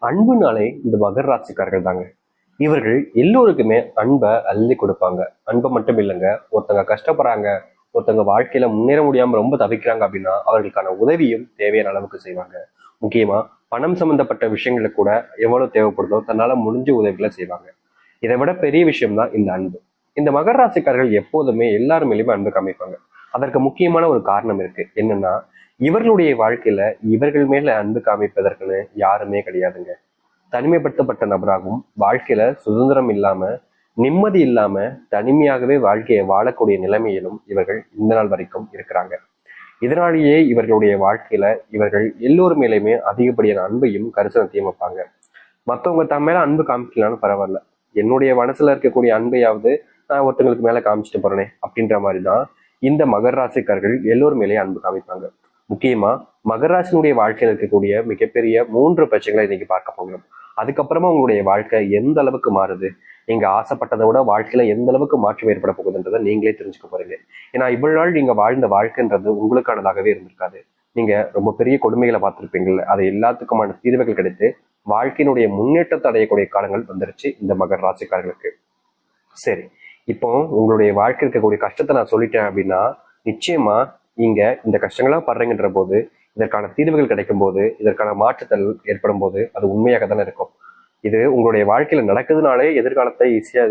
அன்புனாலே இந்த மகர ராசிக்காரர்கள் தாங்க. இவர்கள் எல்லோருக்குமே அன்பை அள்ளி கொடுப்பாங்க. அன்பை மட்டும் இல்லைங்க, ஒருத்தங்க கஷ்டப்படுறாங்க, ஒருத்தங்க வாழ்க்கையில முன்னேற முடியாம ரொம்ப தவிக்கிறாங்க அப்படின்னா அவர்களுக்கான உதவியும் தேவையான அளவுக்கு செய்வாங்க. முக்கியமா பணம் சம்பந்தப்பட்ட விஷயங்களுக்கு கூட எவ்வளவு தேவைப்படுதோ தன்னால முடிஞ்ச உதவிகளை செய்வாங்க. இதை விட பெரிய விஷயம் தான் இந்த அன்பு. இந்த மகர ராசிக்காரர்கள் எப்போதுமே எல்லாரும் மேலேயுமே அன்பு காமிப்பாங்க. அதற்கு முக்கியமான ஒரு காரணம் இருக்கு. என்னன்னா, இவர்களுடைய வாழ்க்கையில இவர்கள் மேல அன்பு காமிப்பதற்குன்னு யாருமே கிடையாதுங்க. தனிமைப்படுத்தப்பட்ட நபராகவும் வாழ்க்கையில சுதந்திரம் இல்லாம நிம்மதி இல்லாம தனிமையாகவே வாழ்க்கையை வாழக்கூடிய நிலைமையிலும் இவர்கள் இந்த நாள் வரைக்கும் இருக்கிறாங்க. இதனாலேயே இவர்களுடைய வாழ்க்கையில இவர்கள் எல்லோரு மேலேயுமே அதிகப்படியான அன்பையும் கரிசனத்தையும் வைப்பாங்க. மற்றவங்க தன் மேல அன்பு காமிக்கலான்னு பரவாயில்ல, என்னுடைய மனசுல இருக்கக்கூடிய அன்பையாவது நான் ஒருத்தங்களுக்கு மேல காமிச்சிட்டு போறேனே அப்படின்ற மாதிரிதான் இந்த மகர ராசிக்காரர்கள் எல்லோரும் மேலேயே அன்பு காமிப்பாங்க. முக்கியமா மகர ராசினுடைய வாழ்க்கையில் இருக்கக்கூடிய மிகப்பெரிய 3 பிரச்சனைகளை இன்னைக்கு பார்க்க போகிறோம். அதுக்கப்புறமா உங்களுடைய வாழ்க்கை எந்த அளவுக்கு மாறுது, நீங்க ஆசைப்பட்டதை விட வாழ்க்கையில எந்த அளவுக்கு மாற்றம் ஏற்பட போகுதுன்றதை நீங்களே தெரிஞ்சுக்க போறீங்க. ஏன்னா இவ்வளவு நாள் நீங்க வாழ்ந்த வாழ்க்கைன்றது உங்களுக்கானதாகவே இருந்திருக்காது. நீங்க ரொம்ப பெரிய கொடுமைகளை பார்த்திருப்பீங்கல்ல, அது எல்லாத்துக்குமான தீர்வுகள் கிடைத்து வாழ்க்கையினுடைய முன்னேற்றத்தை அடையக்கூடிய காலங்கள் வந்துருச்சு இந்த மகர ராசிக்காரர்களுக்கு. சரி, இப்போ உங்களுடைய வாழ்க்கை இருக்கக்கூடிய கஷ்டத்தை நான் சொல்லிட்டேன் அப்படின்னா நிச்சயமா நீங்க இந்த கஷ்டங்கள்லாம் படுறீங்கன்ற போது இதற்கான தீர்வுகள் கிடைக்கும் போது இதற்கான மாற்றுதல் ஏற்படும் போது அது உண்மையாக தானே இருக்கும். இது உங்களுடைய வாழ்க்கையில நடக்குதுனாலே எதிர்காலத்தை ஈஸியா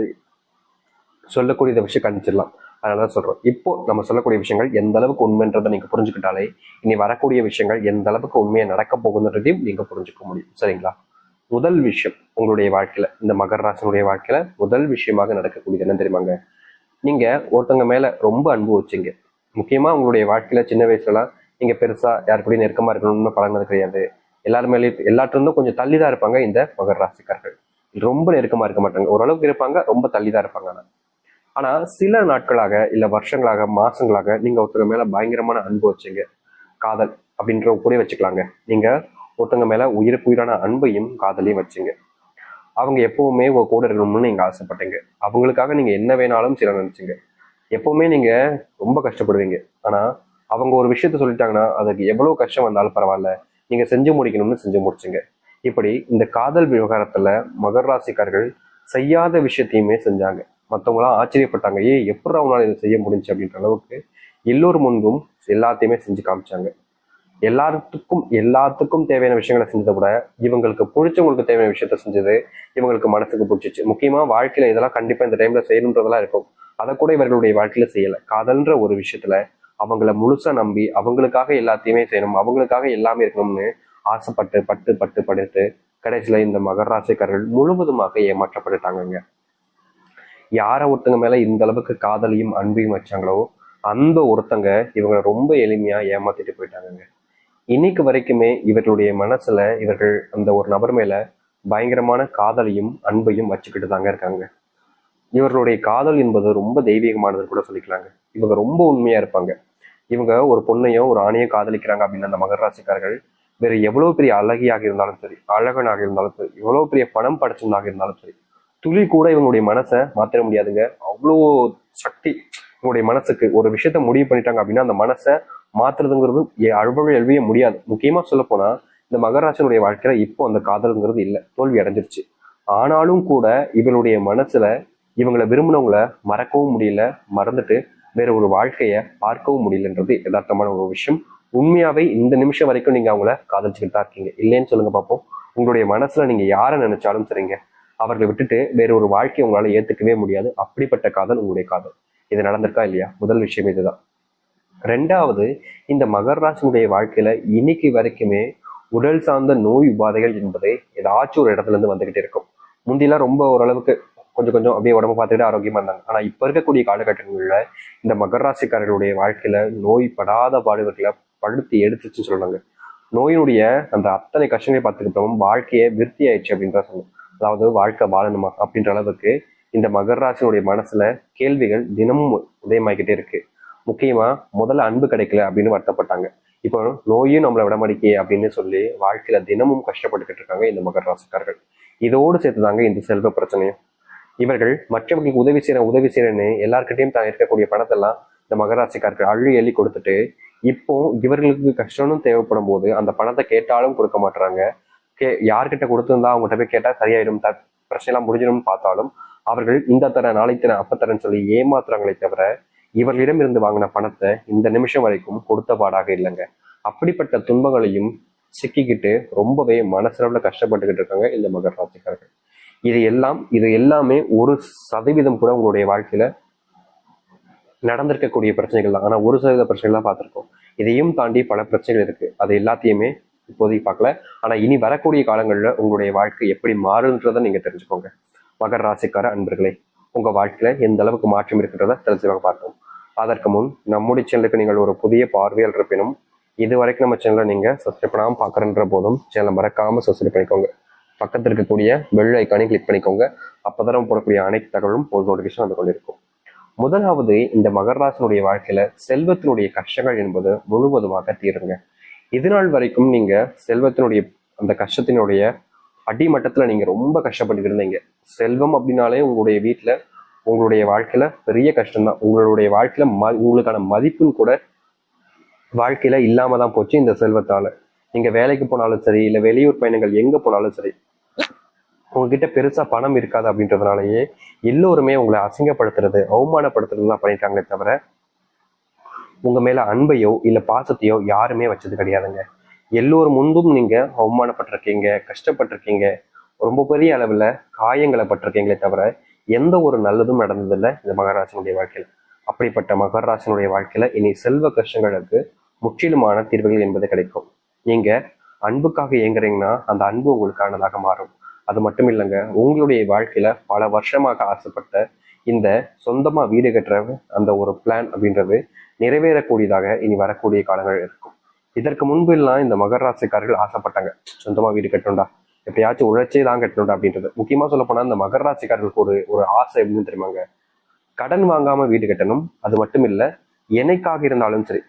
சொல்லக்கூடிய விஷயம் கணிச்சிடலாம். அதனாலதான் சொல்றோம், இப்போ நம்ம சொல்லக்கூடிய விஷயங்கள் எந்த அளவுக்கு உண்மைன்றதை நீங்க புரிஞ்சுக்கிட்டாலே இனி வரக்கூடிய விஷயங்கள் எந்த அளவுக்கு உண்மையா நடக்க போகுதுன்றதையும் நீங்க புரிஞ்சுக்க முடியும். சரிங்களா? முதல் விஷயம், உங்களுடைய வாழ்க்கையில இந்த மகர ராசினுடைய வாழ்க்கையில முதல் விஷயமாக நடக்கக்கூடியது என்ன தெரியுமாங்க? நீங்க ஒருத்தவங்க மேல ரொம்ப அன்பு வச்சீங்க. முக்கியமா உங்களுடைய வாழ்க்கையில சின்ன வயசுலலாம் நீங்க பெருசா யாரு கூட நெருக்கமா இருக்கணும்னு பழகினது கிடையாது. எல்லாருமே எல்லாத்திலிருந்தும் கொஞ்சம் தள்ளிதான் இருப்பாங்க இந்த மகர ராசிக்காரர்கள். ரொம்ப நெருக்கமா இருக்க மாட்டாங்க, ஓரளவுக்கு இருப்பாங்க, ரொம்ப தள்ளிதான் இருப்பாங்க. ஆனா சில நாட்களாக இல்ல வருஷங்களாக மாசங்களாக நீங்க ஒருத்தவங்க மேல பயங்கரமான அன்பு வச்சீங்க. காதல் அப்படின்ற கூட வச்சுக்கலாங்க. நீங்க ஒருத்தவங்க மேல உயிருக்கு உயிரான அன்பையும் காதலையும் வச்சீங்க. அவங்க எப்பவுமே உங்க கூட இருக்கணும்னு நீங்க ஆசைப்பட்டீங்க. அவங்களுக்காக நீங்க என்ன வேணாலும் செய்ய நினைச்சீங்க. எப்பவுமே நீங்க ரொம்ப கஷ்டப்படுவீங்க. ஆனா அவங்க ஒரு விஷயத்த சொல்லிட்டாங்கன்னா அதுக்கு எவ்வளவு கஷ்டம் வந்தாலும் பரவாயில்ல, நீங்க செஞ்சு முடிக்கணும்னு செஞ்சு முடிச்சுங்க. இப்படி இந்த காதல் விவகாரத்துல மகர ராசிக்காரர்கள் செய்யாத விஷயத்தையுமே செஞ்சாங்க. மற்றவங்களாம் ஆச்சரியப்பட்டாங்க, எப்படி அவங்களால இதை செய்ய முடிஞ்சு அப்படின்ற அளவுக்கு எல்லோரும் முன்பும் எல்லாத்தையுமே செஞ்சு காமிச்சாங்க. எல்லாத்துக்கும் தேவையான விஷயங்களை செஞ்சதை விட இவங்களுக்கு பிடிச்சவங்களுக்கு தேவையான விஷயத்த செஞ்சது இவங்களுக்கு மனசுக்கு பிடிச்சிச்சு. முக்கியமா வாழ்க்கையில இதெல்லாம் கண்டிப்பா இந்த டைம்ல செய்யணுன்றதெல்லாம் இருக்கும். அதை கூட இவர்களுடைய வாழ்க்கையில செய்யல. காதல்ன்ற ஒரு விஷயத்துல அவங்கள முழுசா நம்பி அவங்களுக்காக எல்லாத்தையுமே செய்யணும், அவங்களுக்காக எல்லாமே இருக்கணும்னு ஆசைப்பட்டு பட்டு பட்டு படுத்து கடைசியில இந்த மகர ராசிக்காரர்கள் முழுவதுமாக ஏமாற்றப்பட்டுட்டாங்க. யார ஒருத்தங்க மேல இந்த அளவுக்கு காதலையும் அன்பையும் வச்சாங்களோ அந்த ஒருத்தங்க இவங்க ரொம்ப எளிமையா ஏமாத்திட்டு போயிட்டாங்க. இன்னைக்கு வரைக்குமே இவர்களுடைய மனசுல இவர்கள் அந்த ஒரு நபர் மேல பயங்கரமான காதலையும் அன்பையும் வச்சுக்கிட்டு தாங்க இருக்காங்க. இவர்களுடைய காதல் என்பது ரொம்ப தெய்வீகமானதுன்னு கூட சொல்லிக்கலாங்க. இவங்க ரொம்ப உண்மையா இருப்பாங்க. இவங்க ஒரு பொண்ணையோ ஒரு ஆணையோ காதலிக்கிறாங்க அப்படின்னா அந்த மகர ராசிக்காரர்கள் வேற எவ்வளவு பெரிய அழகியாக இருந்தாலும் சரி, அழகனாக இருந்தாலும் சரி, எவ்வளவு பெரிய பணம் படைச்சவனாக இருந்தாலும் சரி, துளி கூட இவங்களுடைய மனசை மாத்திர முடியாதுங்க. அவ்வளோ சக்தி இவங்களுடைய மனசுக்கு. ஒரு விஷயத்த முடிவு பண்ணிட்டாங்க அப்படின்னா அந்த மனசை மாத்துறதுங்கிறது அவ்வளவு எழுவிய முடியாது. முக்கியமா சொல்ல போனா இந்த மகராசனுடைய வாழ்க்கையில இப்போ அந்த காதல்ங்கிறது இல்லை, தோல்வி அடைஞ்சிருச்சு. ஆனாலும் கூட இவளுடைய மனசுல இவங்களை விரும்பினவங்களை மறக்கவும் முடியல, மறந்துட்டு வேற ஒரு வாழ்க்கைய பார்க்கவும் முடியலன்றது யதார்த்தமான ஒரு விஷயம். உண்மையாவே இந்த நிமிஷம் வரைக்கும் நீங்க அவங்கள காதலிச்சுக்கிட்டு தான் இருக்கீங்க. இல்லைன்னு சொல்லுங்க பார்ப்போம். உங்களுடைய மனசுல நீங்க யாரை நினைச்சாலும் சரிங்க, அவர்களை விட்டுட்டு வேற ஒரு வாழ்க்கையை உங்களால ஏத்துக்கவே முடியாது. அப்படிப்பட்ட காதல் உங்களுடைய காதல். இது நடந்திருக்கா இல்லையா? முதல் விஷயம் இதுதான். ரெண்டாவது, இந்த மகர ராசினுடைய வாழ்க்கையில இன்னைக்கு வரைக்குமே உடல் சார்ந்த நோய் உபாதைகள் என்பது ஏதாச்சும் ஒரு இடத்துல இருந்து வந்துகிட்டே இருக்கும். முந்திலாம் ரொம்ப ஓரளவுக்கு கொஞ்சம் கொஞ்சம் அப்படியே உடம்பு பார்த்துக்கிட்டு ஆரோக்கியமா இருந்தாங்க. ஆனா இப்ப இருக்கக்கூடிய காலகட்டங்கள்ல இந்த மகர ராசிக்காரர்களுடைய வாழ்க்கையில நோய் படாத பாடுகளை படுத்தி எடுத்துச்சுன்னு சொல்றாங்க. நோயினுடைய அந்த அத்தனை கஷ்டங்களை பார்த்துக்கிட்டோம் வாழ்க்கையை விருத்தி ஆயிடுச்சு அப்படின்ற சொல்லணும். அதாவது வாழ்க்கை வாழணுமா அப்படின்ற அளவுக்கு இந்த மகர ராசினுடைய மனசுல கேள்விகள் தினமும் உதயமாகிக்கிட்டே இருக்கு. முக்கியமா முதல்ல அன்பு கிடைக்கல அப்படின்னு வருத்தப்பட்டாங்க. இப்போ நோயும் நம்மளை விடமடிக்கே அப்படின்னு சொல்லி வாழ்க்கையில தினமும் கஷ்டப்பட்டுக்கிட்டு இருக்காங்க இந்த மகர ராசிக்காரர்கள். இதோடு சேர்த்துதாங்க இந்த செல்வ பிரச்சனையும். இவர்கள் மற்றவர்களுக்கு உதவி செய்யறேன்னு எல்லார்கிட்டையும் தான் இருக்கக்கூடிய பணத்தெல்லாம் இந்த மகராசிக்காரர்கள் அள்ளி எள்ளி கொடுத்துட்டு இப்போ இவர்களுக்கு கஷ்டம்னு தேவைப்படும் போது அந்த பணத்தை கேட்டாலும் கொடுக்க மாட்டுறாங்க. யார்கிட்ட கொடுத்துருந்தா அவங்ககிட்ட போய் கேட்டா சரியாயிடும், பிரச்சனைலாம் முடிஞ்சிடும்னு பார்த்தாலும் அவர்கள் இந்த தர நாளை தர அப்பத்தரன்னு சொல்லி ஏமாத்துறாங்களே தவிர இவர்களிடம் இருந்து வாங்கின பணத்தை இந்த நிமிஷம் வரைக்கும் கொடுத்த பாடாக இல்லைங்க. அப்படிப்பட்ட துன்பங்களையும் சிக்கிக்கிட்டு ரொம்பவே மனசளவுல கஷ்டப்பட்டுக்கிட்டு இருக்காங்க இந்த மகர ராசிக்காரர்கள். இது எல்லாமே 1% கூட உங்களுடைய வாழ்க்கையில நடந்திருக்கக்கூடிய பிரச்சனைகள் தான். ஆனா 1% பிரச்சனைகள் தான் பார்த்திருக்கோம். இதையும் தாண்டி பல பிரச்சனைகள் இருக்கு. அது எல்லாத்தையுமே இப்போதைக்கு பார்க்கல. ஆனா இனி வரக்கூடிய காலங்கள்ல உங்களுடைய வாழ்க்கை எப்படி மாறுன்றதை நீங்க தெரிஞ்சுக்கோங்க. மகர ராசிக்கார அன்பர்களே, உங்க வாழ்க்கையில எந்த அளவுக்கு மாற்றம் இருக்குன்றத தெரிஞ்சுக்காக பார்த்தோம். அதற்கு முன் நம்முடைய சேனலுக்கு நீங்கள் ஒரு புதிய பார்வையால் இருப்பினும் இது வரைக்கும் நம்ம சேனலை நீங்க சப்ஸ்கிரைப் பண்ணாமல் பார்க்குறன்ற போதும் சேனலை மறக்காம சப்ஸ்கிரைப் பண்ணிக்கோங்க. பக்கத்தில் இருக்கக்கூடிய பெல் ஐக்கானை கிளிக் பண்ணிக்கோங்க. அப்பதான் போடக்கூடிய அனைத்து தகவலும் ஒரு நோட்டிஃபிகேஷன் வந்து கொண்டிருக்கும். முதலாவது, இந்த மகர ராசினுடைய வாழ்க்கையில செல்வத்தினுடைய கஷ்டங்கள் என்பது முழுவதுமாக தீருங்க. இது நாள் வரைக்கும் நீங்க செல்வத்தினுடைய அந்த கஷ்டத்தினுடைய அடிமட்டத்துல நீங்க ரொம்ப கஷ்டப்பட்டு இருந்தீங்க. செல்வம் அப்படின்னாலே உங்களுடைய வீட்டுல உங்களுடைய வாழ்க்கையில பெரிய கஷ்டம்தான். உங்களுடைய வாழ்க்கையில உங்களுக்கான மதிப்புன்னு கூட வாழ்க்கையில இல்லாம தான் போச்சு இந்த செல்வத்தால. நீங்க வேலைக்கு போனாலும் சரி, இல்ல வெளியூர் பயணங்கள் எங்க போனாலும் சரி, உங்ககிட்ட பெருசா பணம் இருக்காது அப்படின்றதுனாலயே எல்லோருமே உங்களை அசிங்கப்படுத்துறது, அவமானப்படுத்துறதுலாம் பண்ணிட்டாங்களே தவிர உங்க மேல அன்பையோ இல்ல பாசத்தையோ யாருமே வச்சது கிடையாதுங்க. எல்லோரும் முன்பும் நீங்க அவமானப்பட்டிருக்கீங்க, கஷ்டப்பட்டிருக்கீங்க, ரொம்ப பெரிய அளவுல காயங்களை பட்டிருக்கீங்களே தவிர எந்த ஒரு நல்லதும் நடந்ததில்லை இந்த மகராசனுடைய வாழ்க்கையில. அப்படிப்பட்ட மகராசனுடைய வாழ்க்கையில இனி செல்வ கஷ்டங்களுக்கு முற்றிலுமான தீர்வுகள் என்பது கிடைக்கும். நீங்க அன்புக்காக இயங்குறீங்கன்னா அந்த அன்பு உங்களுக்கானதாக மாறும். அது மட்டும் இல்லைங்க, உங்களுடைய வாழ்க்கையில பல வருஷமாக ஆசைப்பட்ட இந்த சொந்தமா வீடு கட்டுற அந்த ஒரு பிளான் அப்படின்றது நிறைவேறக்கூடியதாக இனி வரக்கூடிய காலங்கள் இருக்கும். இதற்கு முன்பு எல்லாம் இந்த மகர ராசிக்காரர்கள் ஆசைப்பட்டாங்க, சொந்தமா வீடு கட்டணும்டா, எப்படியாச்சும் உழைச்சே தான் கட்டணும்டா அப்படின்றது. முக்கியமா சொல்ல போனா இந்த மகர ராசிக்காரர்களுக்கு ஒரு ஆசை எப்படின்னு தெரியுமாங்க, கடன் வாங்காம வீடு கட்டணும். அது மட்டும் இல்ல, என்னைக்காக இருந்தாலும் சரி,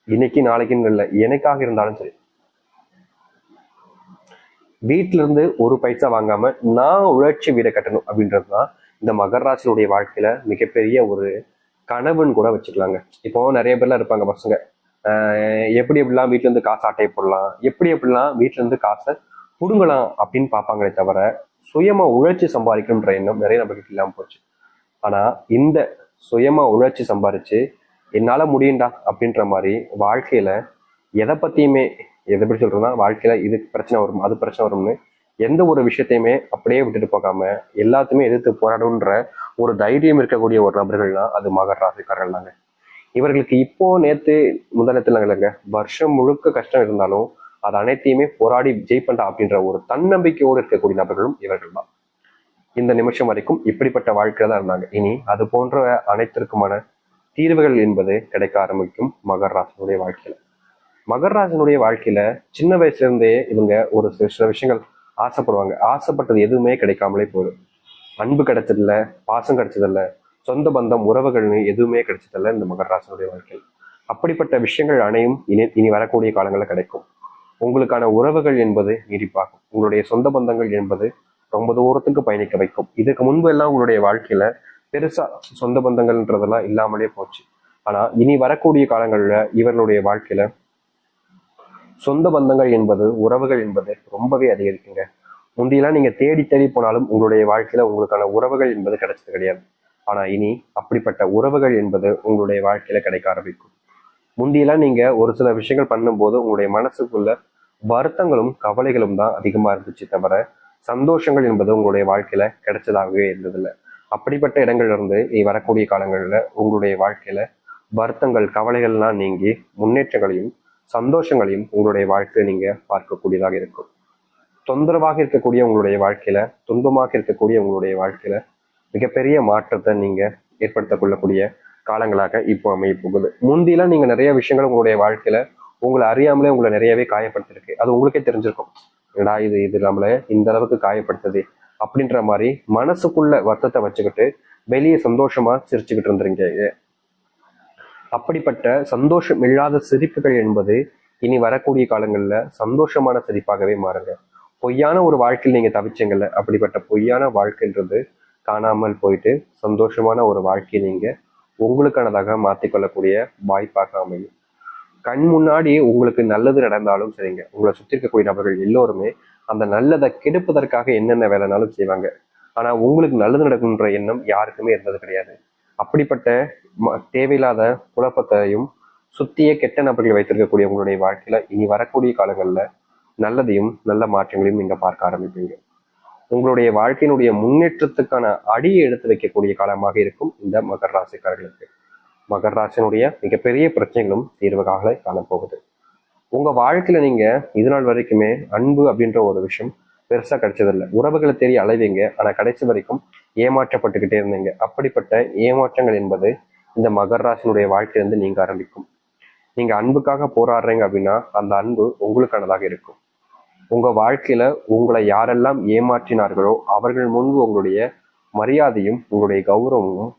இன்னைக்கு நாளைக்குன்னு இல்லை, என்னைக்காக இருந்தாலும் சரி, வீட்டுல இருந்து ஒரு பைசா வாங்காம நான் உழைச்சி வீடை கட்டணும் அப்படின்றதுதான் இந்த மகர ராசினுடைய வாழ்க்கையில மிகப்பெரிய ஒரு கனவுன்னு கூட வச்சுக்கலாங்க. இப்போ நிறைய பேர்லாம் இருப்பாங்க பசங்க, எப்படி எப்படிலாம் வீட்டுல இருந்து காசு ஆட்டை போடலாம், எப்படி எப்படிலாம் வீட்டுல இருந்து காசை புடுங்கலாம் அப்படின்னு பார்ப்பாங்களே தவிர சுயமா உழைச்சி சம்பாதிக்கணுன்ற எண்ணம் நிறைய நபர்களுக்கு இல்லாம போச்சு. ஆனா இந்த சுயமா உழைச்சி சம்பாரிச்சு என்னால முடியும்டா அப்படின்ற மாதிரி வாழ்க்கையில எதை பத்தியுமே, எதை எப்படி சொல்றதுன்னா, வாழ்க்கையில இது பிரச்சனை வரும் அது பிரச்சனை வரும்னு எந்த ஒரு விஷயத்தையுமே அப்படியே விட்டுட்டு போகாம எல்லாத்தையுமே எதிர்த்து போராடுன்ற ஒரு தைரியம் இருக்கக்கூடிய ஒரு நபர்கள்னா அது மகர ராசிக்காரர்கள் தாங்க. இவர்களுக்கு இப்போ நேத்து முதலத்துல இல்லைங்க, வருஷம் முழுக்க கஷ்டம் இருந்தாலும் அது அனைத்தையுமே போராடி ஜெயிப்பண்டா அப்படின்ற ஒரு தன்னம்பிக்கையோடு இருக்கக்கூடிய நபர்களும் இவர்கள் தான். இந்த நிமிஷம் வரைக்கும் இப்படிப்பட்ட வாழ்க்கையில தான் இருந்தாங்க. இனி அது போன்ற அனைத்திற்குமான தீர்வுகள் என்பது கிடைக்க ஆரம்பிக்கும் மகர ராசினுடைய வாழ்க்கையில. மகர ராசினுடைய வாழ்க்கையில சின்ன வயசுல இருந்தே இவங்க ஒரு சில விஷயங்கள் ஆசைப்படுவாங்க. ஆசைப்பட்டது எதுவுமே கிடைக்காமலே போயிடும். அன்பு கிடைச்சதில்ல, பாசம் கிடைச்சதில்ல, சொந்த பந்தம் உறவுகள்னு எதுவுமே கிடைச்சதில்ல இந்த மகர ராசினுடைய வாழ்க்கையில். அப்படிப்பட்ட விஷயங்கள் அனையும் இனி வரக்கூடிய காலங்களில் கிடைக்கும். உங்களுக்கான உறவுகள் என்பது நீடிப்பாகும். உங்களுடைய சொந்த பந்தங்கள் என்பது ரொம்ப தூரத்துக்கு பயணிக்க வைக்கும். இதுக்கு முன்பு எல்லாம் உங்களுடைய வாழ்க்கையில பெருசா சொந்த பந்தங்கள்ன்றதெல்லாம் இல்லாமலே போச்சு. ஆனா இனி வரக்கூடிய காலங்கள்ல இவர்களுடைய வாழ்க்கையில சொந்த பந்தங்கள் என்பது, உறவுகள் என்பது ரொம்பவே அதிகரிக்குங்க. முந்தியெல்லாம் நீங்க தேடி தேடி போனாலும் உங்களுடைய வாழ்க்கையில உங்களுக்கான உறவுகள் என்பது கிடைச்சது கிடையாது. ஆனா இனி அப்படிப்பட்ட உறவுகள் என்பது உங்களுடைய வாழ்க்கையில கிடைக்க ஆரம்பிக்கும். முந்தியெல்லாம் நீங்க ஒரு சில விஷயங்கள் பண்ணும்போது உங்களுடைய மனசுக்குள்ள வருத்தங்களும் கவலைகளும் தான் அதிகமா இருந்துச்சு தவிர சந்தோஷங்கள் என்பது உங்களுடைய வாழ்க்கையில கிடைச்சதாகவே இருந்ததில்லை. அப்படிப்பட்ட இடங்கள்ல இருந்து வரக்கூடிய காலங்கள்ல உங்களுடைய வாழ்க்கையில வருத்தங்கள் கவலைகள்லாம் நீங்கி முன்னேற்றங்களையும் சந்தோஷங்களையும் உங்களுடைய வாழ்க்கையில நீங்க பார்க்கக்கூடியதாக இருக்கும். தொந்தரவாக இருக்கக்கூடிய உங்களுடைய வாழ்க்கையில, துன்பமாக இருக்கக்கூடிய உங்களுடைய வாழ்க்கையில மிகப்பெரிய மாற்றத்தை நீங்க ஏற்படுத்திக் கொள்ளக்கூடிய காலங்களாக இப்போ அமைய போகுது. முந்தியெல்லாம் நீங்க நிறைய விஷயங்கள் உங்களுடைய வாழ்க்கையில உங்களை அறியாமலே உங்களை நிறையவே காயப்படுத்திருக்கு. அது உங்களுக்கே தெரிஞ்சிருக்கும், ஏடா இது நம்மள இந்த அளவுக்கு காயப்படுத்துது அப்படின்ற மாதிரி மனசுக்குள்ள வருத்தத்தை வச்சுக்கிட்டு வெளியே சந்தோஷமா சிரிச்சுக்கிட்டு இருந்துருங்க. அப்படிப்பட்ட சந்தோஷம் இல்லாத சிரிப்புகள் என்பது இனி வரக்கூடிய காலங்கள்ல சந்தோஷமான சிரிப்பாகவே மாறுங்க. பொய்யான ஒரு வாழ்க்கையில் நீங்க தவிச்சீங்கல்ல, அப்படிப்பட்ட பொய்யான வாழ்க்கைன்றது காணாமல் போயிட்டு சந்தோஷமான ஒரு வாழ்க்கையை நீங்க உங்களுக்கானதாக மாற்றிக்கொள்ளக்கூடிய வாய்ப்பாக அமையும். கண் முன்னாடி உங்களுக்கு நல்லது நடந்தாலும் சரிங்க, உங்களை சுற்றி இருக்கக்கூடிய நபர்கள் எல்லோருமே அந்த நல்லதை கெடுப்பதற்காக என்னென்ன வேலைனாலும் செய்வாங்க. ஆனா உங்களுக்கு நல்லது நடக்குன்ற எண்ணம் யாருக்குமே இருந்தது கிடையாது. அப்படிப்பட்ட தேவையில்லாத குழப்பத்தையும் சுத்திய கெட்ட நபர்களை வைத்திருக்கக்கூடிய உங்களுடைய வாழ்க்கையில இனி வரக்கூடிய காலங்கள்ல நல்லதையும் நல்ல மாற்றங்களையும் நீங்க பார்க்க ஆரம்பிப்பீங்க. உங்களுடைய வாழ்க்கையினுடைய முன்னேற்றத்துக்கான அடியை எடுத்து வைக்கக்கூடிய காலமாக இருக்கும் இந்த மகர ராசிக்காரர்களுக்கு. மகர ராசியினுடைய மிகப்பெரிய பிரச்சனைகளும் தீர்வுகாக காணப்போகுது. உங்க வாழ்க்கையில நீங்க இது நாள் வரைக்குமே அன்பு அப்படின்ற ஒரு விஷயம் பெருசா கிடைச்சதில்லை. உறவுகளை தேடி அலைவீங்க, ஆனா கடைசி வரைக்கும் ஏமாற்றப்பட்டுக்கிட்டே இருந்தீங்க. அப்படிப்பட்ட ஏமாற்றங்கள் என்பது இந்த மகர ராசியினுடைய வாழ்க்கையிலிருந்து நீங்க ஆரம்பிக்கும். நீங்க அன்புக்காக போராடுறீங்க அப்படின்னா அந்த அன்பு உங்களுக்கானதாக இருக்கும். உங்க வாழ்க்கையில உங்களை யாரெல்லாம் ஏமாற்றினார்களோ அவர்கள் முன்பு உங்களுடைய மரியாதையும் உங்களுடைய கௌரவமும்